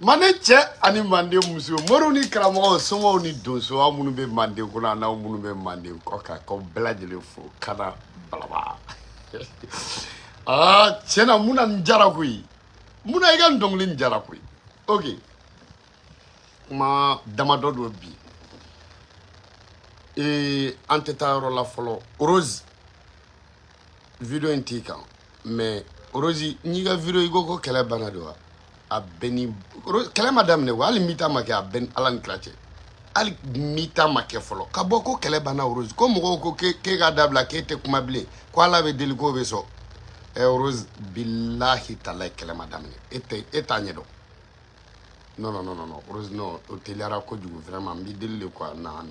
Maneche ani mande muso moro ni kramo somo ni donso amunu be mande kuna na amunu be mande koka ko blajele fo kana balaba ah chena muna njara kui muna iga ndongli njara kui okay ma damado do bi anteta rola folo rose video intika mais rose niga video igo ko kele banado a beni kele madame ne wali mita make a ben alan klache ali mita make folo ka boko kele bana rose ko mo ko ke ga dabla ke te kuma ble ko ala be deli ko be so rose billahi taala kele madame ne eta nyedo non rose no o telara ko jugu vraiment mi deli quoi non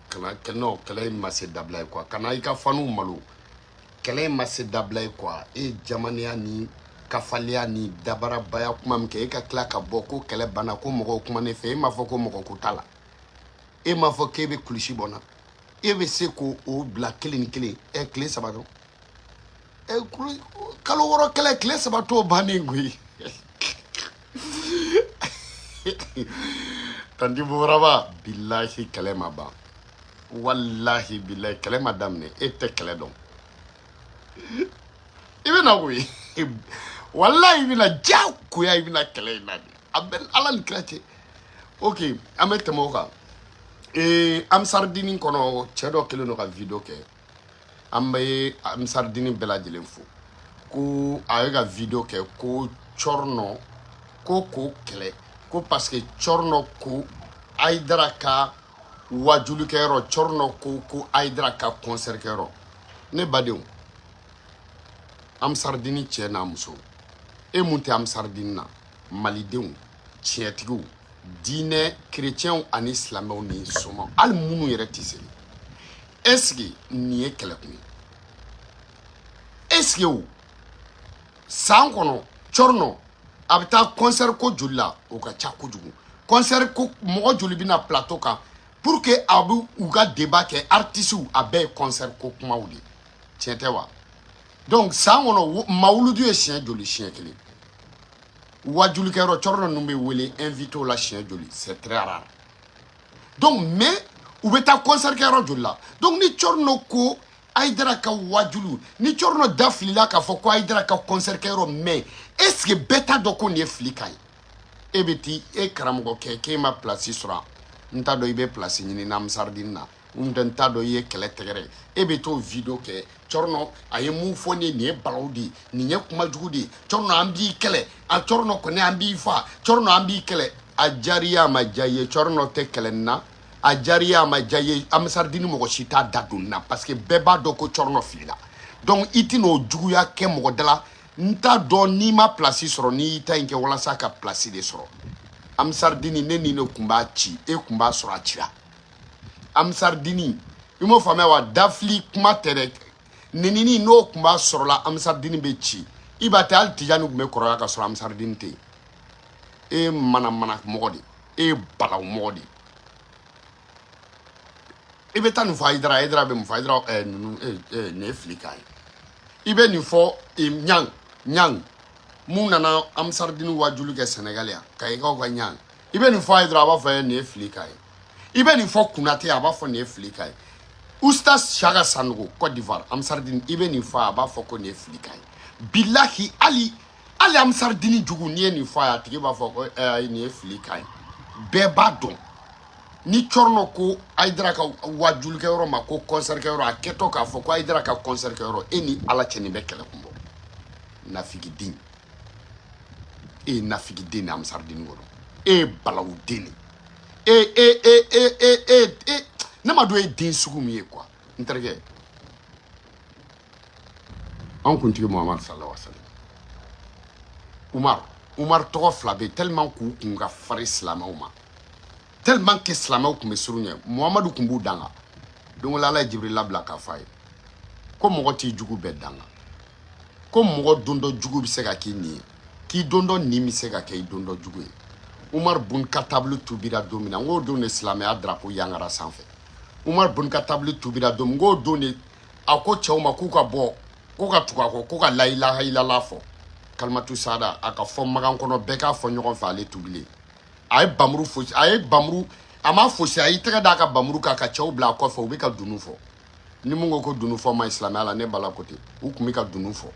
kana keno kele ma se dabla quoi kana ika fanu malu kele ma se dabla quoi e jamania ni kafalia ni dabara baya kuma mke ka kla ka boko kele bana ko mo kuma ne fe ma fo ko mo ko tala e ma fo kebe kulishi bona e be se ko o bla kele e kle sabato e kalo woro kle sabato bani ngui tandi boraba billahi kele maba wallahi billahi kele madame ne ete kele don ibe na wi wallahi bina jaku ya bina kele nadi aben alan krate okay amete moka am sardini kono chedo kele no ka video ke ambe am sardini belajelen fu ko ayega video ke ko chorno ko kele ko parce que chorno ko aidra ka wajulu kero chorno ko aidra ka concert kero ne badeu am sardini chena muso e munte am sardina malidenw tietigu dine chrétien ani islamou ni soma al munu yere tiseli est-ce que ni e kele kun est-ce que o san kono chorno abita concert ko jolla o ka cha ko jugu concert ko mo joli bina plateau kan pour que abu ou ga débat ke artiste ou abe concert ko kuma wuli tiente wa donc san kono mawludu e chien joli chien kele wajuli kero chorno numbe wele invito la chien joli c'est très rare donc mais ou beta concert kero jolla donc ni chorno ko Aïdra ka wajulu ni chorno daflila ka foko Aïdra ka concert kero mais est-ce que beta doko ni flikai ebeti e karamogo ke ma place sura nta do ibe place ni nam sardina nta do ye kele tegere ebeto video ke chorno aye mu foni ni balodi ni nye kuma jugudi chorno ambi kele a chorno ko ne ambi fa chorno ambi kele a jariya ma jaye chorno te kele na a jariya ma jaye am sardini mo shita dadunna parce que beba do ko chorno filila donc itino juguya ke mo dala nta do ni ma place soro ni ita nke wala saka place de soro am sardini ne ni no kumba chi e kumba soro achira am sardini imo fame wa dafli kuma tere nenini no kumba soro la am sardini be chi ibata al tijanu me koroya ka soro am sardini te e mana mogodi e balaw mogodi ibe tanu fa idra be mu fa idra ne flikai ibe ni fo nyang munana am sardini wajulu ke senegalia kay ko nyang ibe ni fo idra ba fa ne flikai ibe ni fo kunate aba fo ne flikai Oustas Chaga Sanogo Côte d'Ivoire am sardini ibe ni fo aba fo ko ne flikai billahi ali am sardini jugu ni fo ya tigi ba fo ko ne flikai beba don ni chorno ko Aïdra ka wajulu ke ro ma ko concert ke ro aketo ka fo ko Aïdra ka concert ke ro eni ala cheni be kele kumbo nafigi din am sardini wono e balawu dini nama do e din sugu mi e quoi interge on continue Muhammad sallallahu alaihi wasallam Umar to flabe tellement ku kunga fari islamawma tellement que islamaw kun be surunya Muhammadu kun bu danga donc la Jibril labla ka fay ko mogo ti jugu be danga ko mogo dondo jugu bi se ka ki ni ki dondo ni mi se ka ke dondo jugu Umar bun katablu tubira domina ngo don islamia drapeau yangara sanfɛ Umar bun katablu tubira dom ngo don ako chawma ku ka bo ko ka tuka ko ka la ilaha illallah fo kalmatu sada aka fo magan kono be ka fo ɲɔgɔn fɛ ale tubile ay bamuru fo ay bamuru ama fo si ay tega da ka bamuru ka chaw bla ko fo be ka dunu fo ni mungo ko dunu fo ma islam ala ne bala kote u kumi ka dunu fo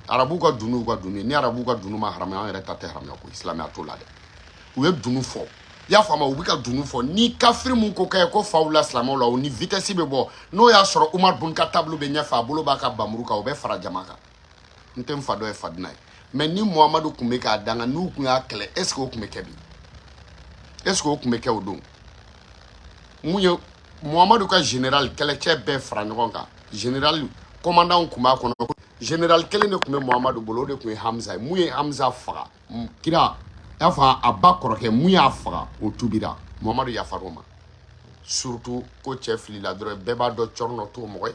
arabu ka dunu ni arabu ka dunu ma haram ya reta te haram ko islam ya to la de u ye dunu fo ya fama u be ka dunu fo ni kafir mun ko kay ko fawla islam la o ni vitesse be bo no ya soro Umar bun katablu be nya fa bolo ba ka bamuru ka o be fara jamaka ntem fado e fadnai mais ni Muhammadu kume ka danga nu kun ya kele est-ce que o kume kebi est-ce que o kume ke o don munye Muhammadu ka général kele che be fra ɲɔgɔn kan général commandant kuma kono général kele ne kume Muhammadu bolo de kun Hamza munye Hamza faga kira ya fa abba koroke munye afaga o tubira Muhammadu ya faroma surtout ko che filila dore beba do chorno to moy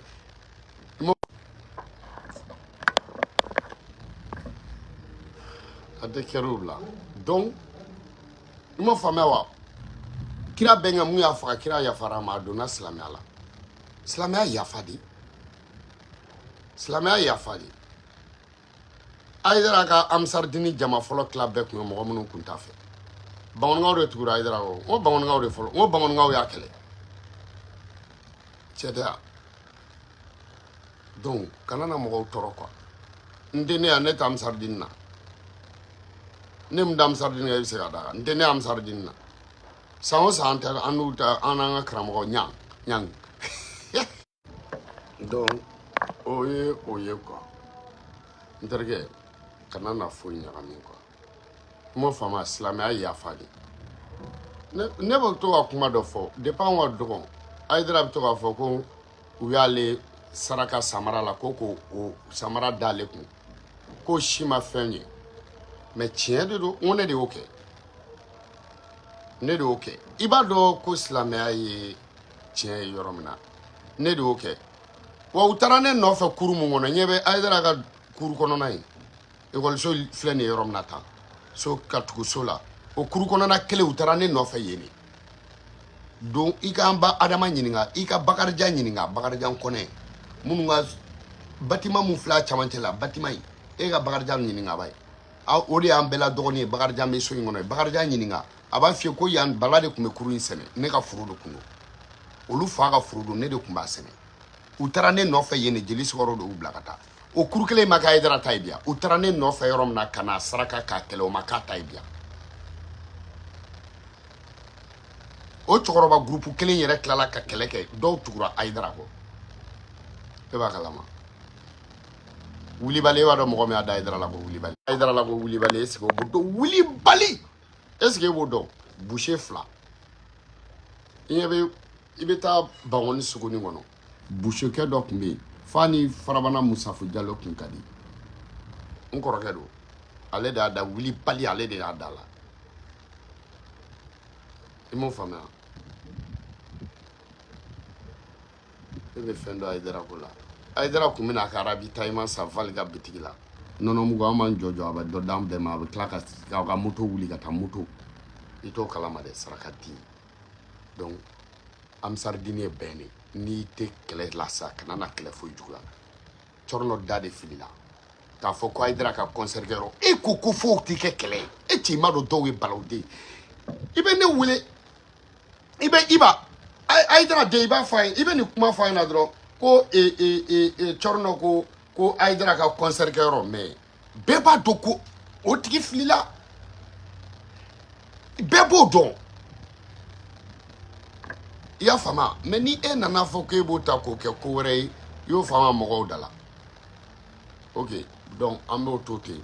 ade kerubla donc imo famewa kira benga mu ya fa kira ya fara ma dona islamiyala islamiyya ya fadi Aïdra ka am sardini jama folo club be kun mo mun kun tafe bawon ngaw de tugura Aïdra o bawon ngaw de folo o bawon ngaw ya kele ceda donc kanana mo toro quoi ndene anet am sardina nem dam sardine e se ada ndene am sardine sawo santa anuta ananga kramo nyang donc oye quoi interge kanana fo nyami quoi mo fama islamia ya fadi ne bo to akuma do fo depend wa dogon Aïdra to ka fo ko u yale saraka samara la koko o samara dale kun ko shima fenye mais tiens de do on est de ok ne de ok iba do ko islamia ye tiɲɛ ye yɔrɔ min na ne de y'o kɛ wa u taara ne nɔfɛ kuru mun kɔnɔ ɲɛ bɛ Hayidara ka kuru kɔnɔna ye ekɔliso filɛ nin ye yɔrɔ min na tan so ka tugu so la o kuru kɔnɔna kelen u taara ne nɔfɛ yen de donc i ka an ba Adama ɲininka i ka Bakarijan ɲininka Bakarijan Kɔnɛ minnu ka bâtiment mun filɛ a camancɛ la bâtiment in e ka Bakarijan ɲininka ba ye o de y'an bɛɛ la dɔgɔnin ye Bakarijan bɛ so in kɔnɔ Bakarijan ɲininka a b'a f'i ye ko yan Bala de tun bɛ kuru in sɛnɛ ne ka furu de tun don olu fa ka furu don ne de tun b'a sɛnɛ u taara ne nɔfɛ yen de jeli Sumaworo de y'u bila ka taa o kuru kelen ma k'a Hayidara ta ye biya u taara ne nɔfɛ yɔrɔ min na ka na saraka k'a kɛlɛ o ma k'a ta ye biya o cɛkɔrɔba groupe kelen yɛrɛ tilala ka kɛlɛ kɛ dɔw tugura Hayidara kɔ e b'a kalama Wulibali e b'a dɔn mɔgɔ min y'a da Hayidara la ko Wulibali Hayidara la ko Wulibali est-ce que o b'o dɔn Wulibali est-ce que e b'o dɔn boucher fila i bɛ taa Bangoni Suguni kɔnɔ boucherkɛ dɔ tun bɛ yen f'a ni Farabana Musafu Jalo tun ka di n kɔrɔkɛ don ale de y'a da Wulibali ale de y'a da la i m'o faamuya e bɛ fɛn dɔ Hayidara ko la Hayidara tun bɛna a ka arabi taillement san Vali ka bitigi la nɔnɔmugu an b'an jɔ a bɛ dɔ d'an bɛɛ ma a bɛ tila ka moto wuli ka taa moto i t'o kalama dɛ saraka di donc Amsaridini ye bɛn de n'i tɛ kɛlɛ la sa kana na kɛlɛ foyi juguya Cɔrɔnɔ da de fili la k'a fɔ ko Hayidara ka concert kɛyɔrɔ e ko ko fo tɛ kɛ kɛlɛ ye e cɛ ma dɔn dɔw ye balawuden i bɛ ne wele i b'a Hayidara den i b'a fɔ a ye i bɛ nin kuma fɔ a ɲɛna dɔrɔn ko Cɔrɔnɔ ko Hayidara ka concert kɛyɔrɔ mais bɛɛ b'a dɔn ko o tigi filila bɛɛ b'o dɔn i y'a faamu mais ni e nana fɔ k'e b'o ta k'o kɛ ko wɛrɛ ye i y'o faamu mɔgɔw da la ok donc an b'o to ten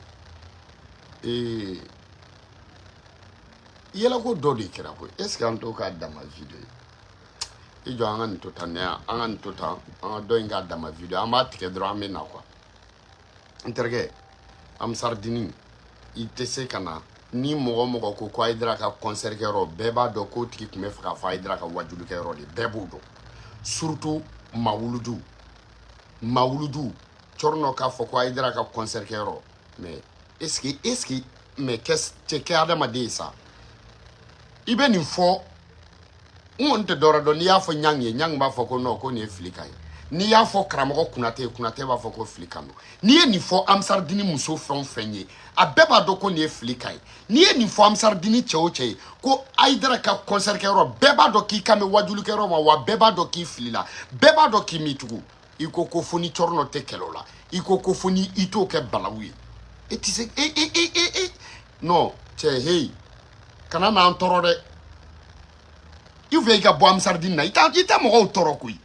yɛlɛko dɔ de kɛra koyi est ce que an t'o k'a dama video ye i jɔ an ka nin to tan an ka nin to tan an ka dɔ in k'a dama video an b'a tigɛ dɔrɔn an bɛ na quoi n terikɛ Amsaridini i tɛ se ka na ni mɔgɔ ko Hayidara ka concert kɛyɔrɔ bɛɛ b'a dɔn k'o tigi tun bɛ fɛ k'a fɔ Hayidara ka wajulu kɛyɔrɔ de bɛɛ b'o dɔn surtout Mawuludu Cɔrɔnɔ k'a fɔ ko Hayidara ka concert kɛyɔrɔ mais est ce que mais cɛ kɛ adamaden ye sa i bɛ nin fɔ n kɔni tɛ dɔwɛrɛ dɔn n'i y'a fɔ Ɲang ye Ɲang b'a fɔ ko non ko nin ye filikan ye n'i y'a fɔ karamɔgɔ Kunate b'a fɔ ko filikan don n'i ye nin fɔ Amsaridini muso fɛn o fɛn ye a bɛɛ b'a dɔn ko nin ye filikan ye n'i ye nin fɔ Amsaridini cɛ o cɛ ye ko Hayidara ka concert kɛyɔrɔ bɛɛ b'a dɔn k'i kan bɛ wajulu kɛyɔrɔ ma wa bɛɛ b'a dɔn k'i filila bɛɛ b'a dɔn k'i m'i tugu i ko fo ni Cɔrɔnɔ tɛ kɛlɛ o la i ko fo ni i t'o kɛ balawu ye e tɛ se non cɛ hey kana n'an tɔɔrɔ dɛ i fɛ i ka bɔ Amsaridini na i tɛ mɔgɔw tɔɔrɔ koyi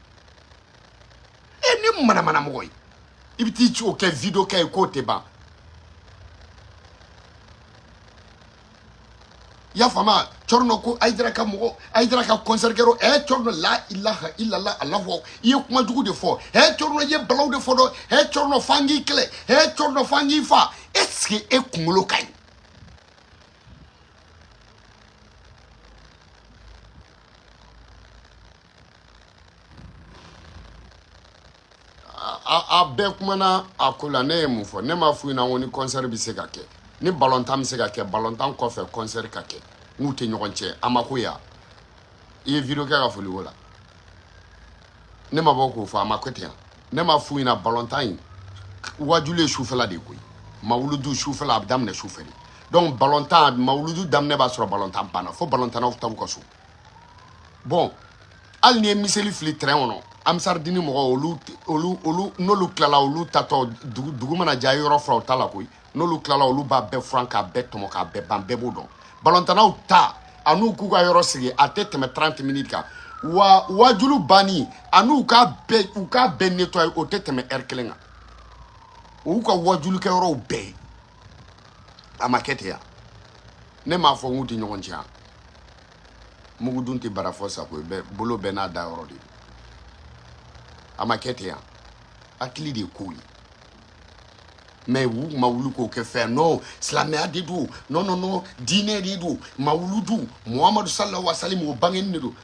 ni manamana mɔgɔ ye i bɛ t'i ci o kɛ video kɛ ye k'o tɛ ban i y'a faamu Cɔrɔnɔ ko Hayidara ka concert kɛyɔrɔ Cɔrɔnɔ la ilaha illallah Allahu i ye kuma jugu de fɔ Cɔrɔnɔ i ye balawu de fɔ dɔ Cɔrɔnɔ f'an k'i kɛlɛ Cɔrɔnɔ f'an k'i fa est ce que e kunkolo ka ɲi a bɛɛ kumana a ko la ne ye mun fɔ ne m'a f'u ɲɛna ko ni concert bɛ se ka kɛ ni balontan bɛ se ka kɛ balontan kɔfɛ concert ka kɛ n'u tɛ ɲɔgɔn cɛ a ma ko ya i ye video kɛ ka foli ko la ne ma bɔ k'o fɔ a ma kɛ ten ne m'a f'u ɲɛna balontan in wajulu ye sufɛla de ye koyi Mawuludu sufɛla a bɛ daminɛ sufɛ de donc balontan Mawuludu daminɛ b'a sɔrɔ balontan banna fo balontannaw taw ka so bon hali ni ye miseli fili terrain kɔnɔ Amsaridini mɔgɔ olu n'olu tilala olu tatɔ dugu mana ja yɔrɔ fila o ta la koyi n'olu tilala olu b'a bɛɛ furan k'a bɛɛ tɔmɔ k'a bɛɛ ban bɛɛ b'o dɔn balontannaw ta a n'u k'u ka yɔrɔ sigi a tɛ tɛmɛ 30 minutes kan wa wajulu banni a n'u k'a bɛɛ nettoyer o tɛ tɛmɛ heure kelen kan o y'u ka wajulu kɛ yɔrɔw bɛɛ ye a ma kɛ ten ya ne m'a fɔ n k'u tɛ ɲɔgɔn cɛ yan mugu dun tɛ bara fɔ sago ye bolo bɛɛ n'a da yɔrɔ de ye a ma kɛ ten yan hakili de ye kow ye mais u ma wuli k'o kɛ fɛn non silamɛya de don non diinɛ de don Mawuludu Muhamadu sallallahu alaihi wa sallam o bangeni de don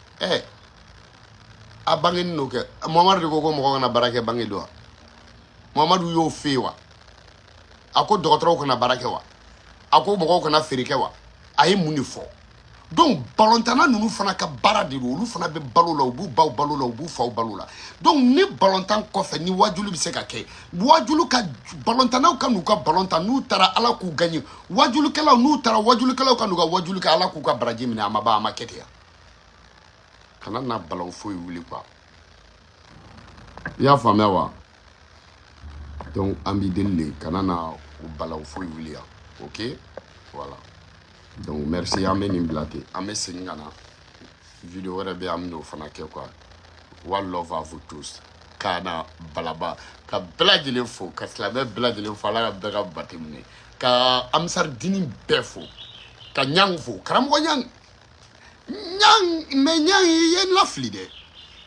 a bangen no ke Muhammadu ko mo kana barake bangi do Muhammadu yo fewa ako dɔgɔtɔrɔw kana barake wa ako mɔgɔw kana feereke wa ayi mun fɔ donc ballontanna ninnu fana ka baara de olu fana bɛ balo la u b'u baw balo la u b'u faw balo la donc ni ballontan kɔfɛ ni wajulu bɛ se ka kɛ wajulu ka ballontannaw ka n'u ka ballontan n'u taara ala k'u gagner wajulukɛlaw n'u taara wajulukɛlaw ka n'u ka wajulu kɛ ala k'u ka baraji minɛ a ma ban a ma kɛ ten kana na ballon foyi wuli quoi i y'a faamuya wa donc an b'i deli de kana na ballon foyi wuli yan ok voilà. Donc merci à nin blate à mes singana vidéo rebe amno fana ke quoi one love à vous tous kana balaba ka blagile fo ka slave blagile fo la daga batimne ka amsar dini befo ka nyang fo karam ko nyang me nyang yen la flide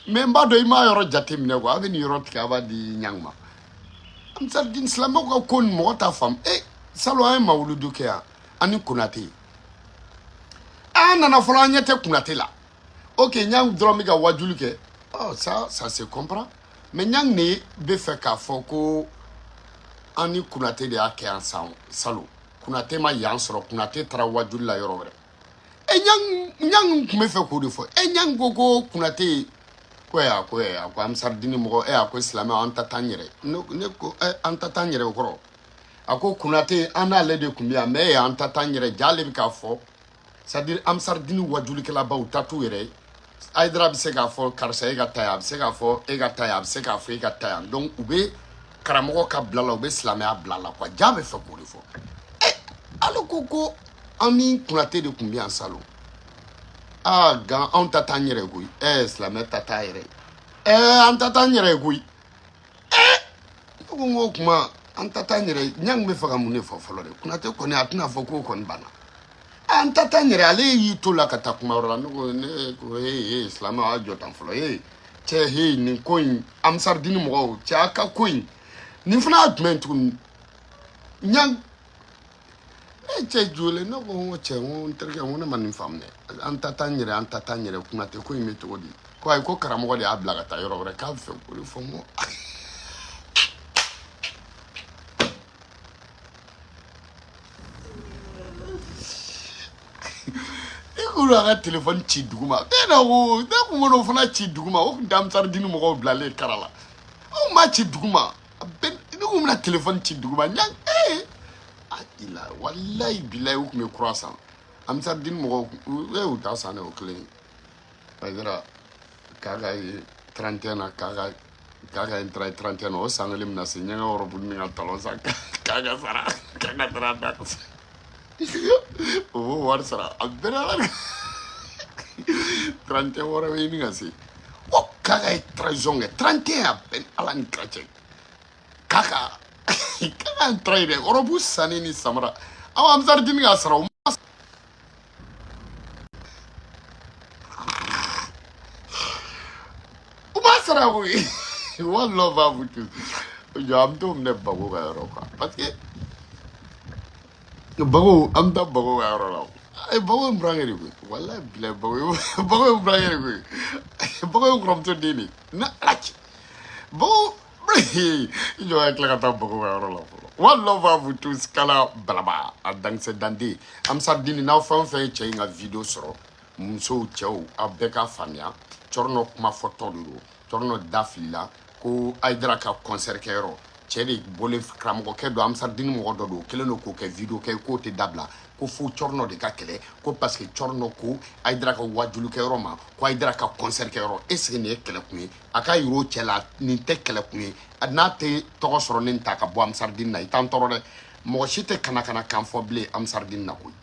me mbado ima yoro jatimne ko aveni yoro tika ba di nyang ma amsar din slamo ko kon mo ta fam salo ay mawludu ke ani kunati nana fɔlɔ an ɲɛ tɛ Kunate la ok Niang dɔrɔn bɛ ka wajulu kɛ ça se comprend mais Niang ne bɛ fɛ k'a fɔ ko an ni Kunate de y'a kɛ yan salon Kunate ma yan sɔrɔ Kunate taara wajulu la yɔrɔ wɛrɛ Niang tun bɛ fɛ k'o de fɔ Niang ko Kunate ko Amsaridini mɔgɔ a ko silamɛ an ta taa n yɛrɛ ne ko an ta taa n yɛrɛ o kɔrɔ a ko Kunate an n'ale de tun bɛ yan mais an ta taa n yɛrɛ ja ale bɛ k'a fɔ c'est-à-dire Amsaridini wajulikɛla baw tatu yɛrɛ Aidara bɛ se k'a fɔ karisa e ka taa yan a bɛ se k'a fɔ e ka taa yan a bɛ se k'a fɔ e ka taa yan donc u bɛ karamɔgɔ ka bila la u bɛ silamɛya bila la quoi ja bɛ fɛ k'o de fɔ ale ko an ni Kunate de tun bɛ yan salon gan anw ta t'an yɛrɛ ye koyi silamɛ ta t'a yɛrɛ ye an ta t'an yɛrɛ ye koyi ne ko n k'o kuma an ta t'an yɛrɛ ye Niang bɛ fɛ ka mun de fɔ fɔlɔ de Kunate kɔni a tɛna fɔ k'o kɔni banna an ta taa n yɛrɛ ale y'i to la ka taa kuma yɔrɔ la ne ko silamɛ a jɔ tan fɔlɔ cɛ nin ko in Amsaridini mɔgɔw cɛ a ka ko in nin fana y'a jumɛn tuguni Niang cɛ jole ne ko n ko cɛ n terikɛ n ko ne ma nin faamu dɛ an ta taa n yɛrɛ Kunate ko in bɛ cogo di ko ayi ko karamɔgɔ de y'a bila ka taa yɔrɔ wɛrɛ k'a bɛ fɛ k'o de fɔ n ko a ka téléphone ci duguma ne ko mo fana ci duguma o Amsaridini mɔgɔw bilalen kara la o ma ci duguma ne ko mina téléphone ci duguma Niang ila wallahi billahi o kun bɛ kura san Amsaridini mɔgɔw u t'a san ne o kelen Aidara k'a ka 31 na k'a ka intérêt 31 na o san kelen mina se Niang ka robe ni ka talon san k'a ka sara k'a ka tara da o wari sara a bɛɛ la 31 wara bɛ ɲini ka se o k'a ka trahison kɛ 31 a bɛɛ ala ni kira cɛ k'a ka trahi dɛ robe sanni ni samara aw Amsaridini k'a sara o ma sara koyi one love à vous tous jɔ an bɛ t'o minɛ Bago ka yɔrɔ quoi parce que Bago an bɛ taa Bago ka yɔrɔ la Bago ye burankɛ de koyi walayi bilayi Bago ye burankɛ de koyi Bago ye kɔrɔmuso den de ne ala cɛ Bago i jɔ ka tila ka taa Bago ka yɔrɔ la fɔlɔ one love à vous tous kala balaba a dankisɛ dande Amsaridini n'aw fɛn o fɛn ye cɛ in ka video sɔrɔ musow cɛw aw bɛɛ k'a faamuya Cɔrɔnɔ kuma fɔtɔ de don Cɔrɔnɔ da filila ko Aidara ka concert kɛyɔrɔ cɛ de bɔlen karamɔgɔkɛ dɔ Amsaridini mɔgɔ dɔ don o kɛlen don k'o kɛ video kɛ k'o tɛ dabila ko fo Cɔrɔnɔ de ka kɛlɛ ko parce que Cɔrɔnɔ ko Aidara ka wajulu kɛyɔrɔ ma ko Aidara ka concert kɛyɔrɔ est ce que nin ye kɛlɛ kun ye a ka yir'o cɛ la nin tɛ kɛlɛ kun ye n'a tɛ tɔgɔ sɔrɔ ne ta ka bɔ Amsaridini na i t'an tɔɔrɔ dɛ mɔgɔ si tɛ kana kan fɔ bilen Amsaridini na koyi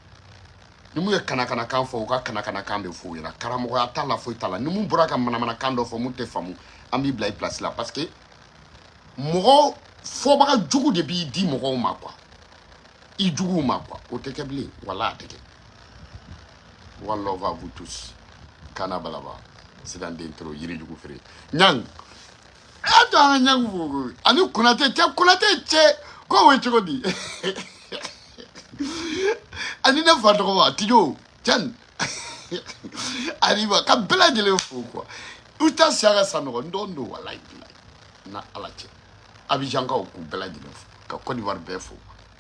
ni mun ye kana kan fɔ u ka kana kan bɛ f'u ɲɛna karamɔgɔya t'a la foyi t'a la ni mun bɔra ka manamanakan dɔ fɔ mun tɛ faamu an b'i bila i place la parce que mɔgɔ fɔbaga jugu de b'i di mɔgɔw ma quoi i juguw ma quoi o tɛ kɛ bilen wala a tɛ kɛ one love à vous tous kana balaba sidan den toro yiri jugu feere Niang a to an ka Niang fo ani Kunate cɛ ko o ye cogo di ani ne fa tɔgɔ ma Tijo Tiɲɛ ani ba ka bɛɛ lajɛlen fo quoi Uta siaga sanogo ndondo wallahi na alache Abidjan ka ku bela jinefo ka Côte d'Ivoire befo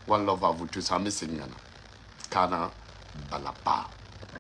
one love à vous tous amis singana kana balapa